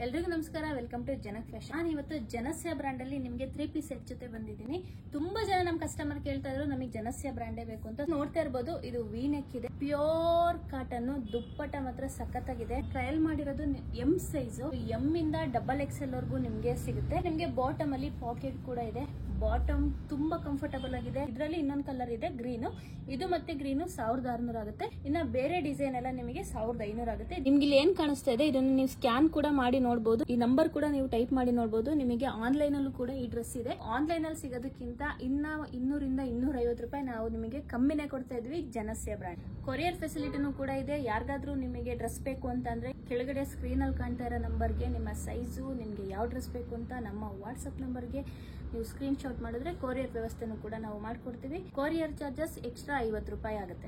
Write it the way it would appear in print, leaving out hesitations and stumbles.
ಎಲ್ರಿಗೂ ನಮಸ್ಕಾರ. Welcome to ಜನಕ್ ಫ್ಯಾಷನ್. ನಾನು ಇವತ್ತು ಜನಸ್ಯ ಬ್ರಾಂಡ್ ಅಲ್ಲಿ ನಿಮಗೆ 3 ಪೀಸ್ ಸೆಟ್ ಜೊತೆ ಬಂದಿದ್ದೀನಿ. ತುಂಬಾ ಜನ ನಮ್ಮ ಕಸ್ಟಮರ್ ಕೇಳ್ತಾ ಇದ್ರು ನಮಗೆ ಜನಸ್ಯ ಬ್ರಾಂಡೇ ಬೇಕು ಅಂತ. ನೋಡ್ತಾ ಇರಬಹುದು, ಇದು ವಿ ನೆಕ್ ಇದೆ, ಪ್ಯೂರ್ ಕಾಟನ್, ದುಪ್ಪಟ ಮಾತ್ರ ಸಖತ್ತಾಗಿದೆ. ಟ್ರಯಲ್ ಮಾಡಿರೋದು ಎಂ ಸೈಜ್, ಎಂ ಇಂದ XXL ವರೆಗೂ ನಿಮ್ಗೆ ಸಿಗುತ್ತೆ. ನಿಮ್ಗೆ ಬಾಟಮ್ ಅಲ್ಲಿ ಪಾಕೆಟ್ ಕೂಡ ಇದೆ. ಬಾಟಮ್ ತುಂಬಾ ಕಂಫರ್ಟಬಲ್ ಆಗಿದೆ. ಇದರಲ್ಲಿ ಇನ್ನೊಂದು ಕಲರ್ ಇದೆ, ಗ್ರೀನ್. ಇದು ಮತ್ತೆ ಗ್ರೀನ್ 1600 ಆಗುತ್ತೆ. ಇನ್ನ ಬೇರೆ ಡಿಸೈನ್ ಎಲ್ಲ ನಿಮಗೆ 1500 ಆಗುತ್ತೆ. ನಿಮ್ಗೆ ಇಲ್ಲಿ ಏನ್ ಕಾಣಿಸ್ತಾ ಇದೆ ಇದನ್ನು ನೀವು ಸ್ಕ್ಯಾನ್ ಕೂಡ ಮಾಡಿ ನೋಡಬಹುದು. ಈ ನಂಬರ್ ಕೂಡ ನೀವು ಟೈಪ್ ಮಾಡಿ ನೋಡಬಹುದು. ನಿಮಗೆ ಆನ್ಲೈನ್ ಅಲ್ಲೂ ಕೂಡ ಈ ಡ್ರೆಸ್ ಇದೆ. ಆನ್ಲೈನ್ ಅಲ್ಲಿ ಸಿಗೋದಕ್ಕಿಂತ 200 ರಿಂದ 250 ರೂಪಾಯಿ ನಾವು ನಿಮಗೆ ಕಮ್ಮಿನೇ ಕೊಡ್ತಾ ಇದ್ವಿ ಜನಸ್ಯ ಬ್ರಾಂಡ್. ಕೊರಿಯರ್ ಫೆಸಿಲಿಟಿನೂ ಕೂಡ ಇದೆ. ಯಾರಿಗಾದ್ರೂ ನಿಮಗೆ ಡ್ರೆಸ್ ಬೇಕು ಅಂತ ಅಂದ್ರೆ ಕೆಳಗಡೆ ಸ್ಕ್ರೀನ್ ಅಲ್ಲಿ ಕಾಣ್ತಾ ಇರೋ ನಂಬರ್ಗೆ ನಿಮ್ಮ ಸೈಜು, ನಿಮ್ಗೆ ಯಾವ ಡ್ರೆಸ್ ಬೇಕು ಅಂತ ನಮ್ಮ ವಾಟ್ಸ್ಆಪ್ ನಂಬರ್ಗೆ ನೀವು ಸ್ಕ್ರೀನ್ ಶಾಟ್ ಮಾಡಿದ್ರೆ ಕೊರಿಯರ್ ವ್ಯವಸ್ಥೆನೂ ಕೂಡ ನಾವು ಮಾಡ್ಕೊಡ್ತೀವಿ. ಕೊರಿಯರ್ ಚಾರ್ಜಸ್ ಎಕ್ಸ್ಟ್ರಾ 50 ರೂಪಾಯಿ ಆಗುತ್ತೆ.